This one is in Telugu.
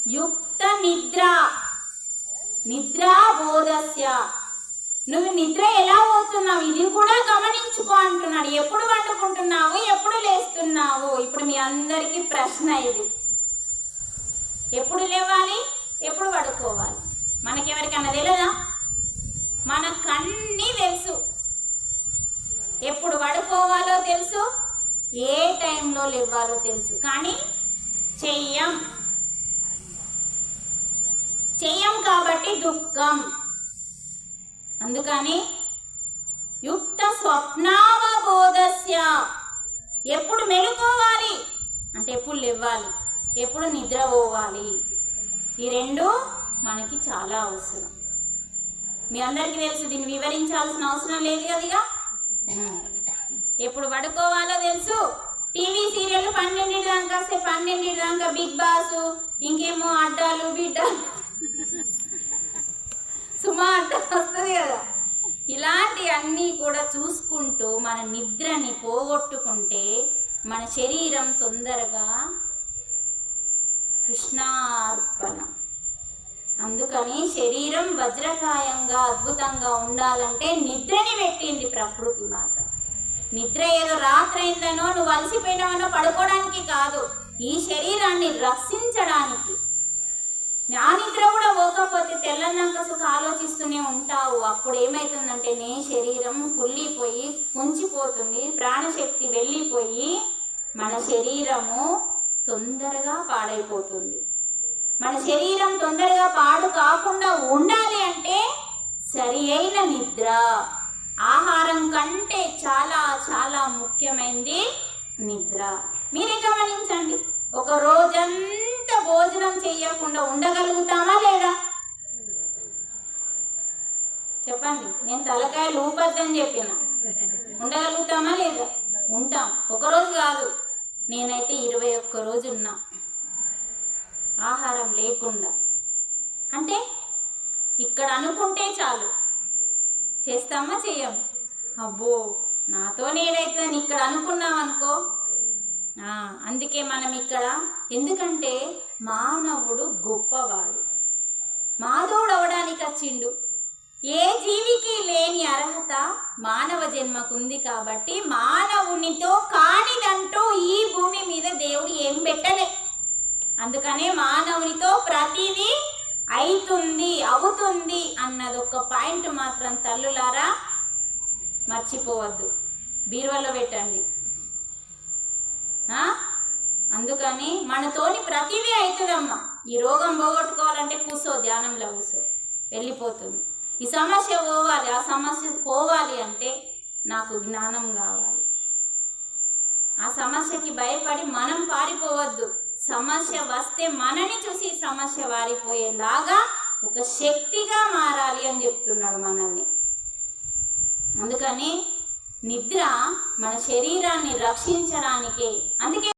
యుక్త నిద్ర నిద్రా బోధస్య. నువ్వు నిద్ర ఎలా పోతున్నావు ఇది కూడా గమనించుకో అంటున్నాడు. ఎప్పుడు వండుకుంటున్నావు, ఎప్పుడు లేస్తున్నావు? ఇప్పుడు మీ అందరికీ ప్రశ్న ఇది. ఎప్పుడు లేవాలి, ఎప్పుడు పడుకోవాలి? మనకెవరికన్నా తెలియదా? మనకన్నీ తెలుసు. ఎప్పుడు పడుకోవాలో తెలుసు, ఏ టైంలో లేవాలో తెలుసు, కానీ చెయ్యం కాబట్టి దుఃఖం. అందుకని యుక్త స్వప్నావబోధస్య. ఎప్పుడు మెలుకోవాలి అంటే ఎప్పుడు లేవాలి, ఎప్పుడు నిద్ర పోవాలి. ఈ రెండు మనకి చాలా అవసరం. మీ అందరికీ తెలుసు, దీన్ని వివరించాల్సిన అవసరం లేదు కదిగా. ఎప్పుడు పడుకోవాలో తెలుసు. టీవీ సీరియల్ 12 దాకా వస్తే 12 దాకా బిగ్ బాస్, ఇంకేమో అడ్డాలు బిడ్డలు, సుమా అడ్డ వస్తుంది కదా. ఇలాంటి అన్నీ కూడా చూసుకుంటూ మన నిద్రని పోగొట్టుకుంటే మన శరీరం తొందరగా కృష్ణార్పణ. అందుకని శరీరం వజ్రకాయంగా అద్భుతంగా ఉండాలంటే నిద్రని పెట్టింది ప్రకృతి మాత. నిద్ర ఏదో రాత్రైందనో నువ్వు అలసిపోయినావనో పడుకోవడానికి కాదు, ఈ శరీరాన్ని రక్షించడానికి. నా నిద్ర కూడా పోకపోతే తెల్లన్నాక ఆలోచిస్తూనే ఉంటావు. అప్పుడు ఏమవుతుందంటే నీ శరీరం కుళ్ళిపోయి కుంచిపోతుంది, ప్రాణశక్తి వెళ్ళిపోయి మన శరీరము తొందరగా పాడైపోతుంది. మన శరీరం తొందరగా పాడు కాకుండా ఉండాలి అంటే సరి అయిన నిద్ర. ఆహారం కంటే చాలా చాలా ముఖ్యమైనది నిద్ర. మీరే గమనించండి, ఒక రోజంతా భోజనం చేయకుండా ఉండగలుగుతామా లేదా? చెప్పండి. నేను తలకాయలు ఊపద్దని చెప్పిన, ఉండగలుగుతామా లేదా? ఉంటాం. ఒకరోజు కాదు, నేనైతే 21 రోజు ఉన్నా ఆహారం లేకుండా. అంటే ఇక్కడ అనుకుంటే చాలు, చేస్తామా చెయ్యం? అబ్బో నాతో నేనైతే ఇక్కడ అనుకున్నామనుకో. అందుకే మనం ఇక్కడ, ఎందుకంటే మానవుడు గొప్పవాడు, మాధవుడు అవడానికి వచ్చిండు. ఏ జీవికి లేని అర్హత మానవ జన్మకుంది. కాబట్టి మానవునితో కానిదంటూ ఈ భూమి మీద దేవుడు ఏం పెట్టలే. అందుకనే మానవునితో ప్రతిదీ అవుతుంది అన్నది ఒక పాయింట్ మాత్రం తల్లులారా మర్చిపోవద్దు, బీరువాలో పెట్టండి. అందుకని మనతోని ప్రతిదీ అవుతుందమ్మా. ఈ రోగం పోగొట్టుకోవాలంటే కూర్చో, ధ్యానంలో కూర్చో, వెళ్ళిపోతుంది. ఈ సమస్య పోవాలి, ఆ సమస్య పోవాలి అంటే నాకు జ్ఞానం కావాలి. ఆ సమస్యకి భయపడి మనం పారిపోవద్దు. సమస్య వస్తే మనని చూసి సమస్య వారిపోయేలాగా ఒక శక్తిగా మారాలి అని చెప్తున్నాడు మనల్ని. అందుకని నిద్ర మన శరీరాన్ని రక్షించడానికే. అందుకే